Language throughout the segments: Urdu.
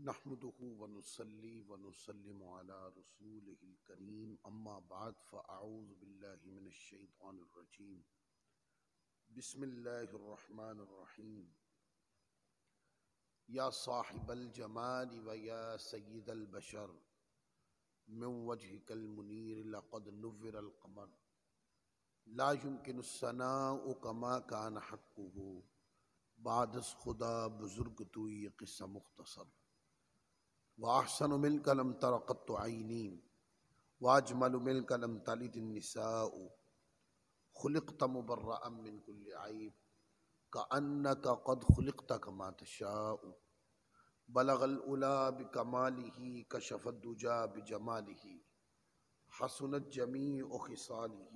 نحمده ونصلي ونسلم على رسوله الكريم اما بعد فاعوذ بالله من الشيطان الرجيم بسم الله الرحمن الرحيم يا صاحب الجمال ويا سيد البشر من وجهك المنير لقد نور القمر لا يمكن الثناء كما كان حقه بعد از خدا بزرگ تو یہ قصہ مختصر وَأَحْسَنُ مِنْكَ لَمْ تَرَ قَطُّ عَيْنِي وَأَجْمَلُ مِنْكَ لَمْ تَلِدِ النِّسَاءُ خُلِقْتَ مُبَرَّأً مِنْ كُلِّ عَيْبٍ كَأَنَّكَ قَدْ خُلِقْتَ كَمَا تَشَاءُ بَلَغَ الْعُلَا بِكَمَالِهِ كَشَفَ الدُّجَى بِجَمَالِهِ حَسُنَتْ جَمِيعُ خِصَالِهِ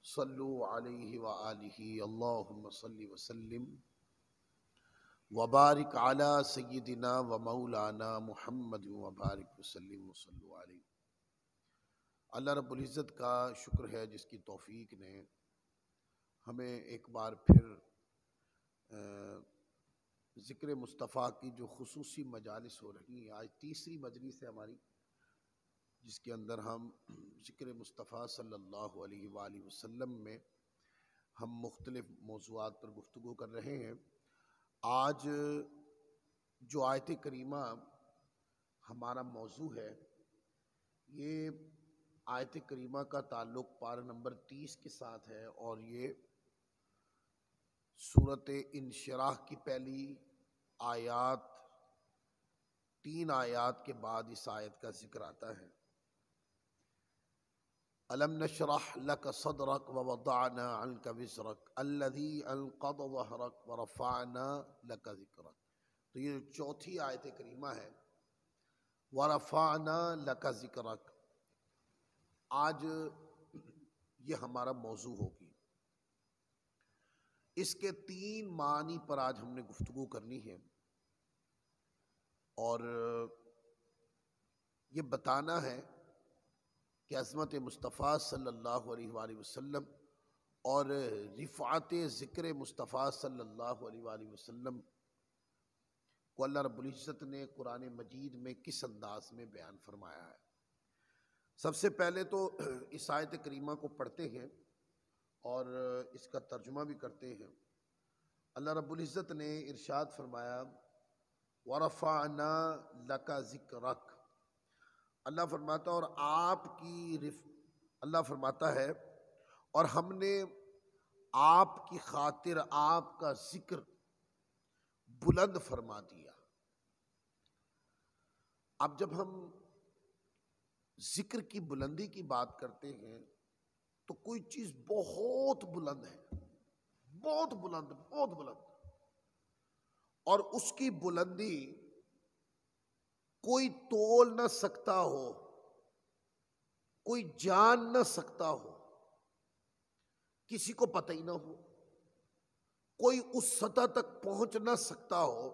صَلُّوا عَلَيْهِ وَآلِهِ اللَّهُمَّ صَلِّ وَسَلِّمْ وبارک علی سیدنا و مولانا محمد وبارک وسلم وصلوا علیہ۔ اللہ رب العزت کا شکر ہے جس کی توفیق نے ہمیں ایک بار پھر ذکر مصطفیٰ کی جو خصوصی مجالس ہو رہی ہیں، آج تیسری مجلس ہے ہماری جس کے اندر ہم ذکر مصطفیٰ صلی اللہ علیہ وآلہ وسلم میں ہم مختلف موضوعات پر گفتگو کر رہے ہیں۔ آج جو آیت کریمہ ہمارا موضوع ہے، یہ آیت کریمہ کا تعلق پارہ نمبر 30 کے ساتھ ہے، اور یہ سورۃ انشراح کی پہلی آیات 3 آیات کے بعد اس آیت کا ذکر آتا ہے۔ أَلَمْ نَشْرَحْ لَكَ صَدْرَكَ وَوَضَعْنَا عَنْكَ وِزْرَكَ الَّذِي أَنْقَضَ ظَهْرَكَ وَرَفَعْنَا لَكَ ذِكْرَكَ۔ تو یہ چوتھی آیت کریمہ ہے، وَرَفَعْنَا لَكَ ذِكْرَكَ۔ آج یہ ہمارا موضوع ہوگی۔ اس کے 3 معنی پر آج ہم نے گفتگو کرنی ہے، اور یہ بتانا ہے کہ عظمت مصطفیٰ صلی اللہ علیہ وآلہ وسلم اور رفعت ذکر مصطفیٰ صلی اللہ علیہ وآلہ وسلم کو اللہ رب العزت نے قرآن مجید میں کس انداز میں بیان فرمایا ہے۔ سب سے پہلے تو اس آیت کریمہ کو پڑھتے ہیں اور اس کا ترجمہ بھی کرتے ہیں۔ اللہ رب العزت نے ارشاد فرمایا وَرَفَعْنَا لَكَ ذِكْرَكَ۔ اللہ فرماتا اور اللہ فرماتا ہے اور ہم نے آپ کی خاطر آپ کا ذکر بلند فرما دیا۔ اب جب ہم ذکر کی بلندی کی بات کرتے ہیں تو کوئی چیز بہت بلند ہے، بہت بلند، بہت بلند، اور اس کی بلندی کوئی تول نہ سکتا ہو، کوئی جان نہ سکتا ہو، کسی کو پتہ ہی نہ ہو، کوئی اس سطح تک پہنچ نہ سکتا ہو،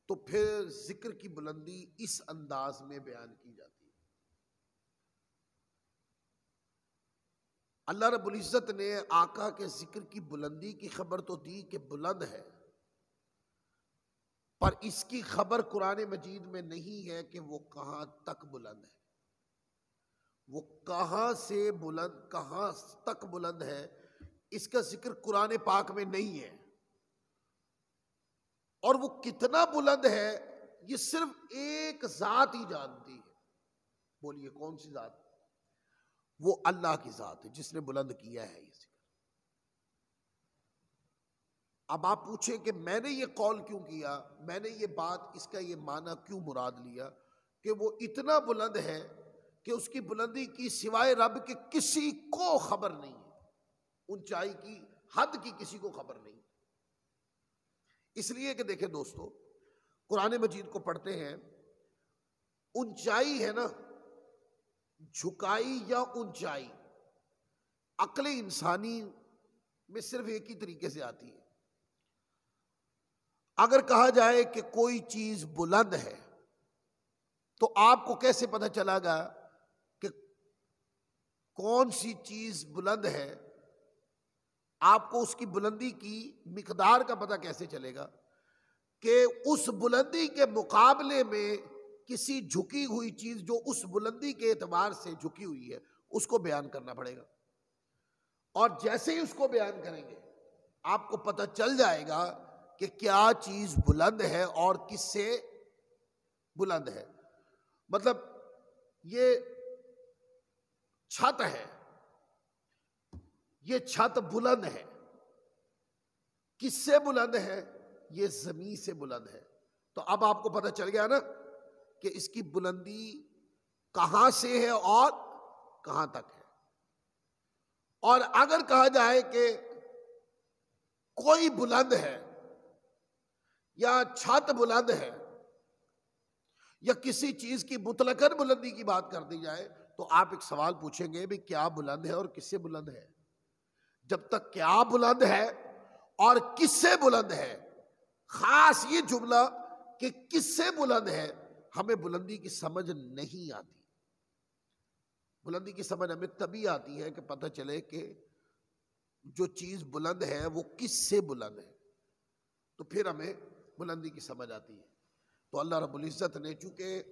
تو پھر ذکر کی بلندی اس انداز میں بیان کی جاتی ہے۔ اللہ رب العزت نے آقا کے ذکر کی بلندی کی خبر تو دی کہ بلند ہے، پر اس کی خبر قرآن مجید میں نہیں ہے کہ وہ کہاں تک بلند ہے، وہ کہاں سے بلند، کہاں تک بلند ہے، اس کا ذکر قرآن پاک میں نہیں ہے۔ اور وہ کتنا بلند ہے یہ صرف ایک ذات ہی جانتی ہے۔ بولیے کون سی ذات؟ وہ اللہ کی ذات ہے جس نے بلند کیا ہے یہ ذکر۔ اب آپ پوچھیں کہ میں نے یہ قول کیوں کیا، میں نے یہ بات، اس کا یہ معنی کیوں مراد لیا کہ وہ اتنا بلند ہے کہ اس کی بلندی کی سوائے رب کے کسی کو خبر نہیں ہے، اونچائی کی حد کی کسی کو خبر نہیں۔ اس لیے کہ دیکھیں دوستو، قرآن مجید کو پڑھتے ہیں، اونچائی ہے نا، جھکائی یا اونچائی عقل انسانی میں صرف ایک ہی طریقے سے آتی ہے۔ اگر کہا جائے کہ کوئی چیز بلند ہے تو آپ کو کیسے پتہ چلا گا کہ کون سی چیز بلند ہے؟ آپ کو اس کی بلندی کی مقدار کا پتہ کیسے چلے گا؟ کہ اس بلندی کے مقابلے میں کسی جھکی ہوئی چیز جو اس بلندی کے اعتبار سے جھکی ہوئی ہے اس کو بیان کرنا پڑے گا، اور جیسے ہی اس کو بیان کریں گے آپ کو پتہ چل جائے گا کہ کیا چیز بلند ہے اور کس سے بلند ہے۔ مطلب یہ چھت ہے، یہ چھت بلند ہے، کس سے بلند ہے؟ یہ زمین سے بلند ہے۔ تو اب آپ کو پتہ چل گیا نا کہ اس کی بلندی کہاں سے ہے اور کہاں تک ہے۔ اور اگر کہا جائے کہ کوئی بلند ہے یا چھت بلند ہے یا کسی چیز کی مطلقاً بلندی کی بات کر دی جائے تو آپ ایک سوال پوچھیں گے بھی کیا بلند ہے اور کس سے بلند ہے؟ جب تک کیا بلند ہے اور کس سے بلند ہے، خاص یہ جملہ کہ کس سے بلند ہے، ہمیں بلندی کی سمجھ نہیں آتی۔ بلندی کی سمجھ ہمیں تبھی آتی ہے کہ پتہ چلے کہ جو چیز بلند ہے وہ کس سے بلند ہے، تو پھر ہمیں بلندی کی سمجھ آتی ہے۔ تو اللہ رب العزت نے چونکہ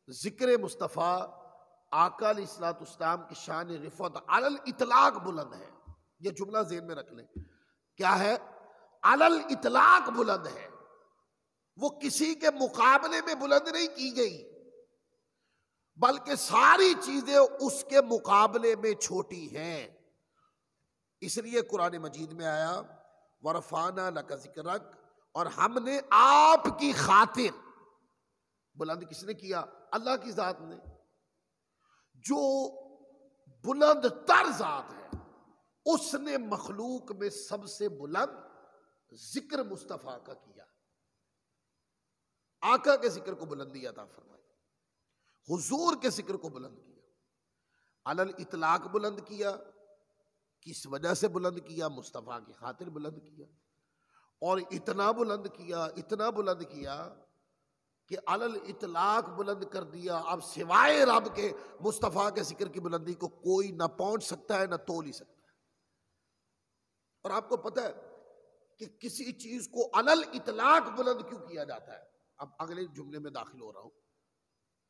ذکر مصطفیٰ آقا علیہ الصلوۃ والسلام کی شان رفعت علی الاطلاق بلند ہے، یہ جملہ ذہن میں رکھ لیں، کیا ہے؟ علی الاطلاق بلند ہے، وہ کسی کے مقابلے میں بلند نہیں کی گئی بلکہ ساری چیزیں اس کے مقابلے میں چھوٹی ہیں۔ اس لیے قرآن مجید میں آیا وَرَفَعْنَا لَكَ ذِكْرَكَ، اور ہم نے آپ کی خاطر بلند کس نے کیا؟ اللہ کی ذات نے، جو بلند تر ذات ہے اس نے مخلوق میں سب سے بلند ذکر مصطفیٰ کا کیا، آقا کے ذکر کو بلندی عطا فرمائی، حضور کے ذکر کو بلند کیا، علی الاطلاق بلند کیا۔ کس وجہ سے بلند کیا؟ مصطفیٰ کی خاطر بلند کیا، اور اتنا بلند کیا، اتنا بلند کیا کہ علی الاطلاق بلند کر دیا۔ اب سوائے رب کے مصطفیٰ کے ذکر کی بلندی کو کوئی نہ پہنچ سکتا ہے نہ تول ہی سکتا ہے۔ اور آپ کو پتہ ہے کہ کسی چیز کو علی الاطلاق بلند کیوں کیا جاتا ہے؟ اب اگلے جملے میں داخل ہو رہا ہوں۔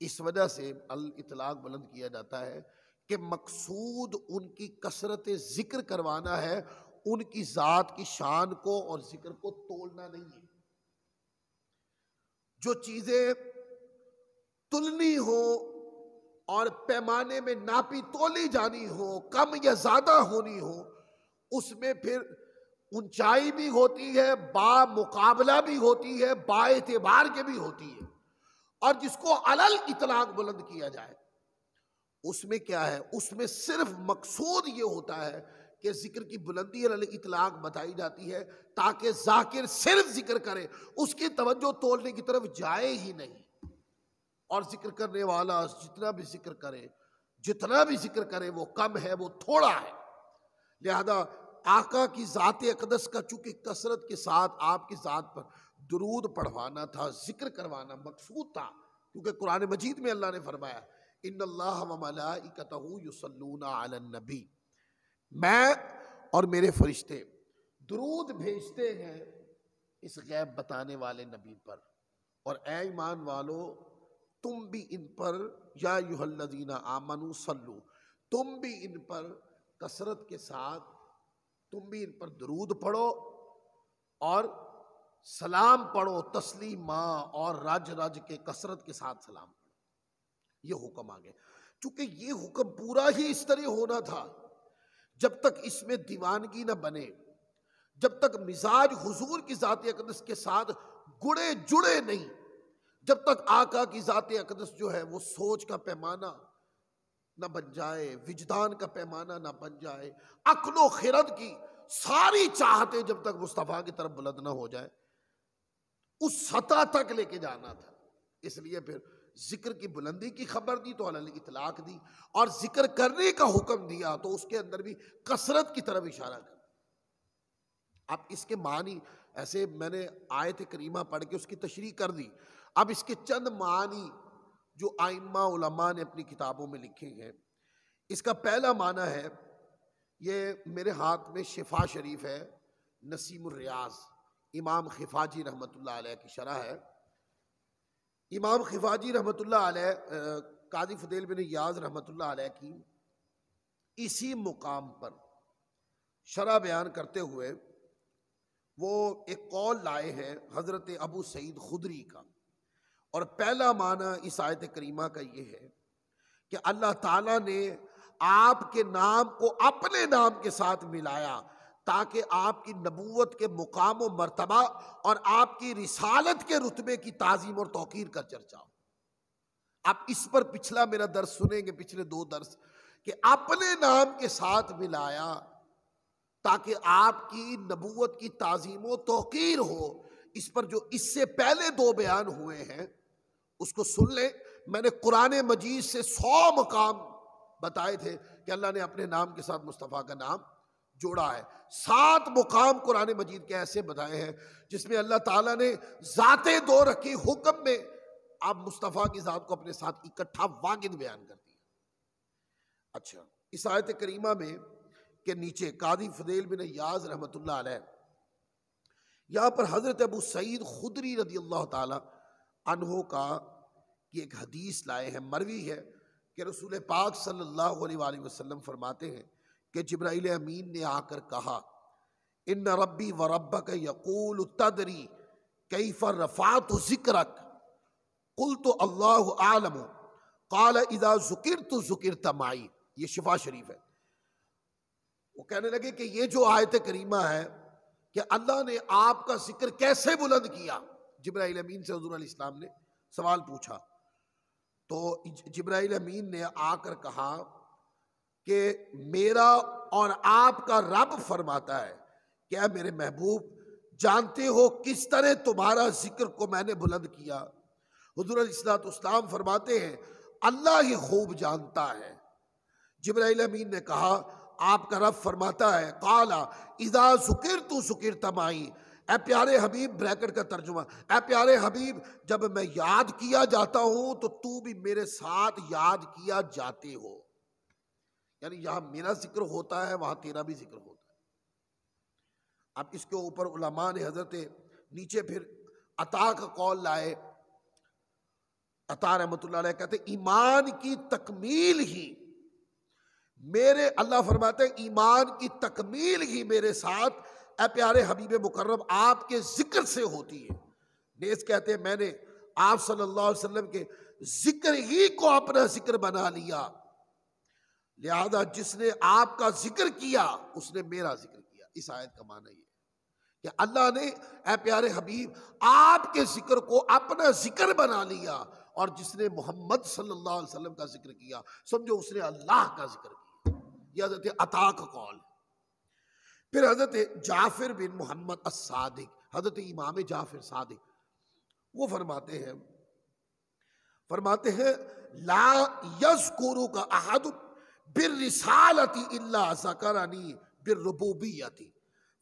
اس وجہ سے علی الاطلاق بلند کیا جاتا ہے کہ مقصود ان کی کثرت ذکر کروانا ہے، ان کی ذات کی شان کو اور ذکر کو تولنا نہیں ہے۔ جو چیزیں تلنی ہو اور پیمانے میں ناپی تولی جانی ہو، کم یا زیادہ ہونی ہو، اس میں پھر اونچائی بھی ہوتی ہے، با مقابلہ بھی ہوتی ہے، با اعتبار کے بھی ہوتی ہے۔ اور جس کو علی الاطلاق بلند کیا جائے اس میں کیا ہے؟ اس میں صرف مقصود یہ ہوتا ہے کہ ذکر کی بلندی علی الاطلاق بتائی جاتی ہے تاکہ ذاکر صرف ذکر کرے، اس کی توجہ تولنے کی طرف جائے ہی نہیں، اور ذکر کرنے والا جتنا بھی ذکر کرے وہ کم ہے، وہ تھوڑا ہے۔ لہذا آقا کی ذات اقدس کا چونکہ کثرت کے ساتھ آپ کی ذات پر درود پڑھوانا تھا، ذکر کروانا مقصود تھا، کیونکہ قرآن مجید میں اللہ نے فرمایا ان اللہ وملائکتہ یصلون علی النبی، میں اور میرے فرشتے درود بھیجتے ہیں اس غیب بتانے والے نبی پر، اور اے ایمان والو تم بھی ان پر یا ایھا الذین آمنوا صلو، تم بھی ان پر کثرت کے ساتھ تم بھی ان پر درود پڑھو اور سلام پڑھو، تسلیمہ اور رج رج کے کثرت کے ساتھ سلام پڑھو۔ یہ حکم آ گیا، چونکہ یہ حکم پورا ہی اس طرح ہونا تھا جب تک اس میں دیوانگی نہ بنے، جب تک مزاج حضور کی ذات اقدس کے ساتھ گڑے جڑے نہیں، جب تک آقا کی ذات اقدس جو ہے وہ سوچ کا پیمانہ نہ بن جائے، وجدان کا پیمانہ نہ بن جائے، عقل و خرد کی ساری چاہتیں جب تک مصطفیٰ کی طرف بلند نہ ہو جائے، اس سطح تک لے کے جانا تھا۔ اس لیے پھر ذکر کی بلندی کی خبر دی تو علی الاطلاق دی، اور ذکر کرنے کا حکم دیا تو اس کے اندر بھی کثرت کی طرف اشارہ کر۔ اب اس کے معنی ایسے میں نے آیت کریمہ پڑھ کے اس کی تشریح کر دی، اب اس کے چند معنی جو ائمہ علماء نے اپنی کتابوں میں لکھے ہیں۔ اس کا پہلا معنی ہے، یہ میرے ہاتھ میں شفا شریف ہے، نسیم الریاض، امام خفاجی رحمۃ اللہ علیہ کی شرح ہے. امام خفاجی رحمۃ اللہ علیہ قاضی فضیل بن یاز رحمۃ اللہ علیہ کی اسی مقام پر شرح بیان کرتے ہوئے وہ ایک قول لائے ہیں حضرت ابو سعید خدری کا. اور پہلا معنی اس آیت کریمہ کا یہ ہے کہ اللہ تعالیٰ نے آپ کے نام کو اپنے نام کے ساتھ ملایا تاکہ آپ کی نبوت کے مقام و مرتبہ اور آپ کی رسالت کے رتبے کی تعظیم اور توقیر کا چرچا ہو. آپ اس پر پچھلا میرا درس سنیں گے، پچھلے 2 درس، کہ اپنے نام کے ساتھ ملایا تاکہ آپ کی نبوت کی تعظیم و توقیر ہو. اس پر جو اس سے پہلے 2 بیان ہوئے ہیں اس کو سن لیں. میں نے قرآن مجید سے 100 مقام بتائے تھے کہ اللہ نے اپنے نام کے ساتھ مصطفیٰ کا نام جوڑا ہے. 7 مقام قرآن مجید کے ایسے بتائے ہیں جس میں اللہ تعالیٰ نے ذاتیں 2 رکھی، حکم میں آپ مصطفیٰ کی ذات کو اپنے ساتھ اکٹھا واحد بیان کر دیا. اچھا، اس آیت کریمہ میں کے نیچے قاضی فضیل بن یاز رحمۃ اللہ علیہ یہاں پر حضرت ابو سعید خدری رضی اللہ تعالی عنہ کا یہ ایک حدیث لائے ہیں. مروی ہے کہ رسول پاک صلی اللہ علیہ وآلہ وسلم فرماتے ہیں کہ جبرائیل امین نے آ کر کہا ان ربی و ربک یقول تدری کیف رفعت ذکرک قلت اللہ اعلم قال اذا ذکرت ذکرت معی. یہ شفا شریف ہے. وہ کہنے لگے کہ یہ جو آیت کریمہ ہے کہ اللہ نے آپ کا ذکر کیسے بلند کیا، جبرائیل امین سے حضور علیہ السلام نے سوال پوچھا. تو جبرائیل امین نے آ کر کہا کہ میرا اور آپ کا رب فرماتا ہے کہ اے میرے محبوب، جانتے ہو کس طرح تمہارا ذکر کو میں نے بلند کیا؟ حضور علیہ السلام فرماتے ہیں اللہ ہی خوب جانتا ہے. جبرائیل امین نے کہا آپ کا رب فرماتا ہے قال اذا ذکرت ذکرت معی. اے پیارے حبیب، بریکٹ کا ترجمہ، اے پیارے حبیب، جب میں یاد کیا جاتا ہوں تو تو بھی میرے ساتھ یاد کیا جاتے ہو. یعنی یہاں میرا ذکر ہوتا ہے، وہاں تیرا بھی ذکر ہوتا ہے. اب اس کے اوپر علماء نے حضرت نیچے پھر عطا کا قول لائے. عطا رحمۃ اللہ علیہ کہتے ایمان کی تکمیل ہی میرے، اللہ فرماتے ہیں ایمان کی تکمیل ہی میرے ساتھ اے پیارے حبیب مکرم آپ کے ذکر سے ہوتی ہے. نیز کہتے ہیں میں نے آپ صلی اللہ علیہ وسلم کے ذکر ہی کو اپنا ذکر بنا لیا، لہذا جس نے آپ کا ذکر کیا اس نے میرا ذکر کیا. اس آیت کا معنی یہ ہے کہ اللہ نے اے پیارے حبیب آپ کے ذکر کو اپنا ذکر بنا لیا، اور جس نے محمد صلی اللہ علیہ وسلم کا ذکر کیا سمجھو اس نے اللہ کا ذکر کیا. یہ حضرت عطا کا قول. پھر حضرت جعفر بن محمد الصادق، حضرت امام جعفر صادق، وہ فرماتے ہیں لا یذکرک احد بالرسالۃ الا ذکرنی بالربوبیۃ.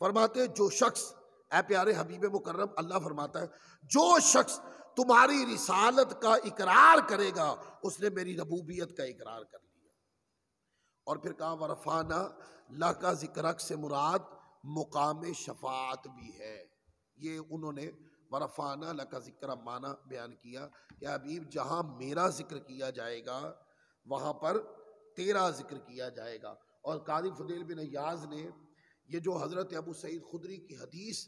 فرماتے ہیں جو شخص، اے پیارے حبیب مکرم، اللہ فرماتا ہے جو شخص تمہاری رسالت کا اقرار کرے گا اس نے میری ربوبیت کا اقرار کر لیا. اور پھر کہا ورفعنا لک ذکرک سے مراد مقام شفاعت بھی ہے. یہ انہوں نے ورفعنا لک ذکر معنی بیان کیا کہ حبیب جہاں میرا ذکر کیا جائے گا وہاں پر تیرا ذکر کیا جائے گا. اور قاضی فضیل بن یاز نے یہ جو حضرت ابو سعید خدری کی حدیث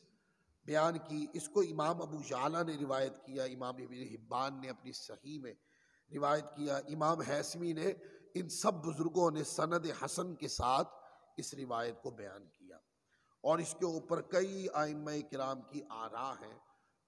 بیان کی، اس کو امام ابو یعلا نے روایت کیا، امام ابن حبان نے اپنی صحیح میں روایت کیا، امام حیثمی نے، ان سب بزرگوں نے سند حسن کے ساتھ اس روایت کو بیان کیا. اور اس کے اوپر کئی ائمہ کرام کی آراء ہیں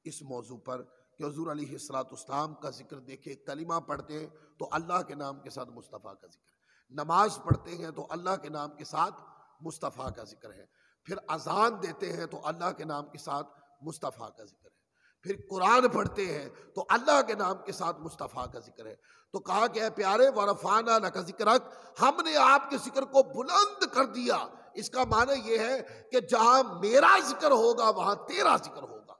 اس موضوع پر کہ حضور علیہ السلام کا ذکر دیکھے، کلمہ پڑھتے ہیں تو اللہ کے نام کے ساتھ مصطفیٰ کا ذکر ہے، نماز پڑھتے ہیں تو اللہ کے نام کے ساتھ مصطفیٰ کا ذکر ہے، پھر اذان دیتے ہیں تو اللہ کے نام کے ساتھ مصطفیٰ کا ذکر ہے، پھر قرآن پڑھتے ہیں تو اللہ کے نام کے ساتھ مصطفیٰ کا ذکر ہے. تو کہا کہ اے پیارے ورفعنا لک ذکرک، ہم نے آپ کے ذکر کو بلند کر دیا. اس کا معنی یہ ہے کہ جہاں میرا ذکر ہوگا وہاں تیرا ذکر ہوگا.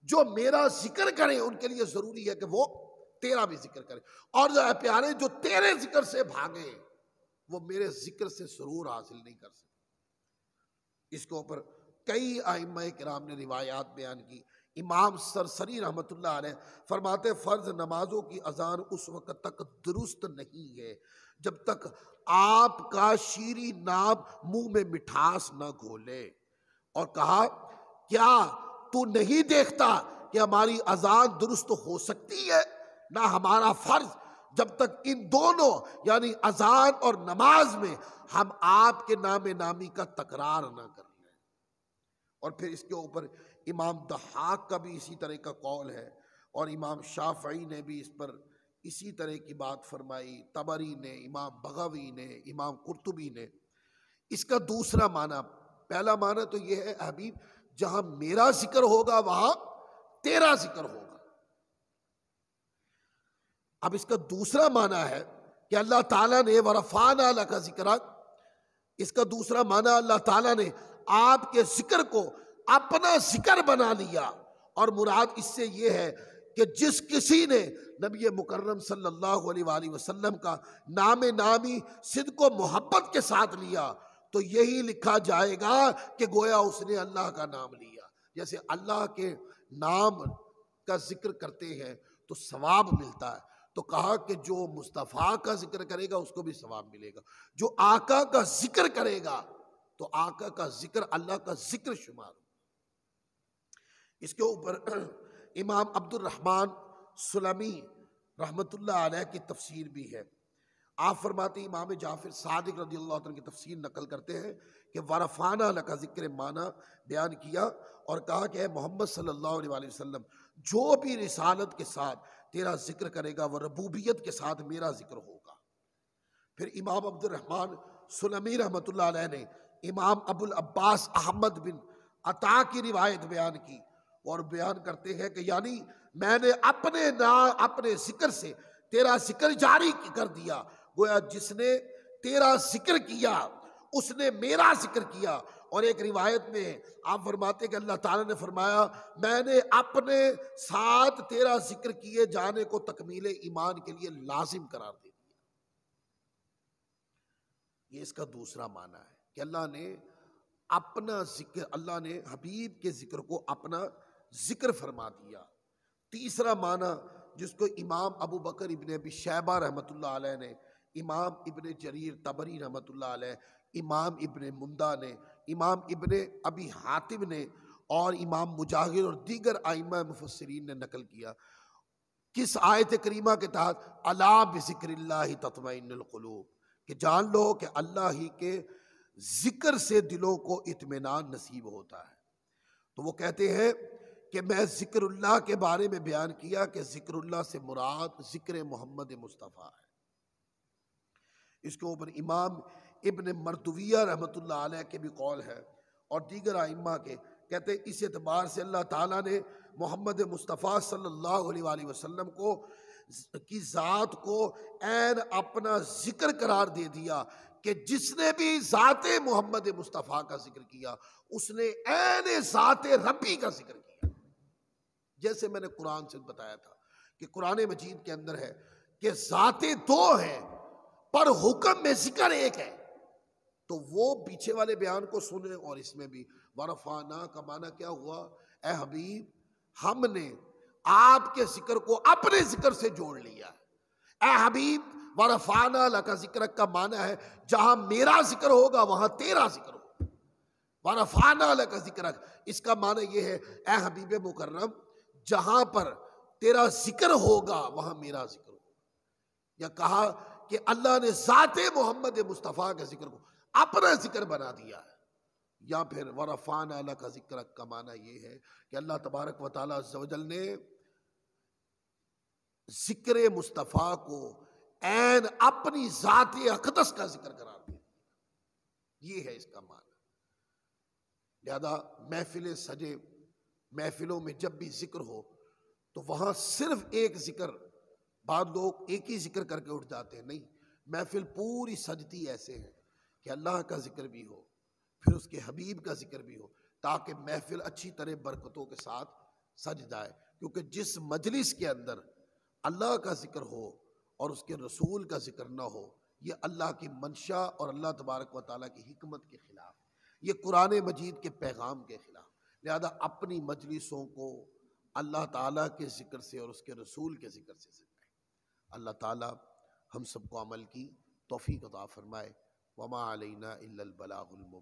جو میرا ذکر کریں ان کے لیے ضروری ہے کہ وہ تیرا بھی ذکر کریں، اور جو اے پیارے جو تیرے ذکر سے بھاگے وہ میرے ذکر سے سرور حاصل نہیں کر سکتے. اس کے اوپر کئی ائمہ کرام نے روایات بیان کی. امام سرسری رحمۃ اللہ علیہ فرماتے فرض نمازوں کی اذان اس وقت تک درست نہیں ہے جب تک آپ کا شیریں ناب منہ میں مٹھاس نہ گھولے. اور کہا کیا تو نہیں دیکھتا کہ ہماری اذان درست ہو سکتی ہے نہ ہمارا فرض جب تک ان دونوں یعنی اذان اور نماز میں ہم آپ کے نام نامی کا تکرار نہ کر لیں. اور پھر اس کے اوپر امام ضحاک کا بھی اسی طرح کا قول ہے اور امام شافعی نے بھی اس پر اسی طرح کی بات فرمائی، طبری نے، امام بغوی نے، امام قرطبی نے. اس کا دوسرا معنی، پہلا معنی تو یہ ہے حبیب جہاں میرا ذکر ہوگا وہاں تیرا ذکر ہوگا. اب اس کا دوسرا معنی ہے کہ اللہ تعالیٰ نے ورفعنا لک ذکرک، اس کا دوسرا معنی اللہ تعالیٰ نے آپ کے ذکر کو اپنا ذکر بنا لیا. اور مراد اس سے یہ ہے کہ جس کسی نے نبی مکرم صلی اللہ علیہ وآلہ وسلم کا نام نامی صدق و محبت کے ساتھ لیا تو یہی لکھا جائے گا کہ گویا اس نے اللہ کا نام لیا. جیسے اللہ کے نام کا ذکر کرتے ہیں تو ثواب ملتا ہے، تو کہا کہ جو مصطفیٰ کا ذکر کرے گا اس کو بھی ثواب ملے گا. جو آقا کا ذکر کرے گا تو آقا کا ذکر اللہ کا ذکر شمار. اس کے اوپر امام عبد الرحمن سلمی رحمۃ اللہ علیہ کی تفسیر بھی ہے. آپ فرماتے ہیں امام جعفر صادق رضی اللہ عنہ کی تفسیر نقل کرتے ہیں کہ ورفعنا لک ذکر معنی بیان کیا اور کہا کہ اے محمد صلی اللہ علیہ وآلہ وسلم جو بھی رسالت کے ساتھ تیرا ذکر کرے گا وہ ربوبیت کے ساتھ میرا ذکر ہوگا. پھر امام عبد الرحمن سلمی رحمۃ اللہ علیہ نے امام ابو العباس احمد بن عطا کی روایت بیان کی اور بیان کرتے ہیں کہ یعنی میں نے اپنے ذکر سے تیرا ذکر جاری کر دیا. گویا جس نے تیرا ذکر کیا اس نے میرا ذکر کیا. اور ایک روایت میں آپ فرماتے کہ اللہ تعالیٰ نے فرمایا میں نے اپنے ساتھ تیرا ذکر کیے جانے کو تکمیل ایمان کے لیے لازم قرار دے دیا. یہ اس کا دوسرا معنی ہے کہ اللہ نے اپنا ذکر، اللہ نے حبیب کے ذکر کو اپنا ذکر فرما دیا. تیسرا معنی جس کو امام ابو بکر ابن ابی شیبہ رحمۃ اللہ علیہ نے، امام ابن جریر طبری رحمۃ اللہ علیہ، امام ابن مندہ نے، امام ابن ابی حاتم نے اور امام مجاہد اور دیگر ائمہ مفسرین نے نقل کیا. کس آیت کریمہ کے تحت؟ الا بذکر اللہ تطمئن القلوب، کہ جان لو کہ اللہ ہی کے ذکر سے دلوں کو اطمینان نصیب ہوتا ہے. تو وہ کہتے ہیں کہ میں ذکر اللہ کے بارے میں بیان کیا کہ ذکر اللہ سے مراد ذکر محمد مصطفیٰ ہے. اس کے اوپر امام ابن مردویہ رحمۃ اللہ علیہ کے بھی قول ہے اور دیگر ائمہ کے، کہتے ہیں اس اعتبار سے اللہ تعالیٰ نے محمد مصطفیٰ صلی اللہ علیہ وآلہ وسلم کی ذات کو عین اپنا ذکر قرار دے دیا کہ جس نے بھی ذات محمد مصطفیٰ کا ذکر کیا اس نے عین ذات ربی کا ذکر کیا. جیسے میں نے قرآن سے بتایا تھا کہ قرآن مجید کے اندر ہے کہ ذاتیں دو ہیں پر حکم میں ذکر ایک ہے. تو وہ پیچھے والے بیان کو سنیں اور اس میں بھی ورفعنا کا معنی کیا ہوا؟ اے حبیب ہم نے آپ کے ذکر کو اپنے ذکر سے جوڑ لیا. اے حبیب ورفعنا لک ذکرک کا معنی ہے جہاں میرا ذکر ہوگا وہاں تیرا ذکر ہوگا. ورفعنا لک ذکرک اس کا معنی یہ ہے اے حبیب مکرم جہاں پر تیرا ذکر ہوگا وہاں میرا ذکر ہوگا. یا کہا کہ اللہ نے ذات محمد مصطفیٰ کے ذکر کو اپنا ذکر بنا دیا ہے. یا پھر ورفعنا لک ذکرک کا معنی یہ ہے کہ اللہ تبارک و تعالیٰ عز و جل نے ذکر مصطفیٰ کو عین اپنی ذات اقدس کا ذکر قرار دیا. یہ ہے اس کا معنی. لہذا محفلیں سجے، محفلوں میں جب بھی ذکر ہو تو وہاں صرف ایک ذکر، بعض لوگ ایک ہی ذکر کر کے اٹھ جاتے ہیں، نہیں، محفل پوری سجتی ایسے ہے کہ اللہ کا ذکر بھی ہو پھر اس کے حبیب کا ذکر بھی ہو تاکہ محفل اچھی طرح برکتوں کے ساتھ سج جائے. کیونکہ جس مجلس کے اندر اللہ کا ذکر ہو اور اس کے رسول کا ذکر نہ ہو یہ اللہ کی منشا اور اللہ تبارک و تعالیٰ کی حکمت کے خلاف. یہ قرآن مجید کے پیغام کے خلاف۔ لہذا اپنی مجلسوں کو اللہ تعالیٰ کے ذکر سے اور اس کے رسول کے ذکر سے سجائیں۔ اللہ تعالیٰ ہم سب کو عمل کی توفیق عطا فرمائے۔ وما علینا الا البلاغ المبین۔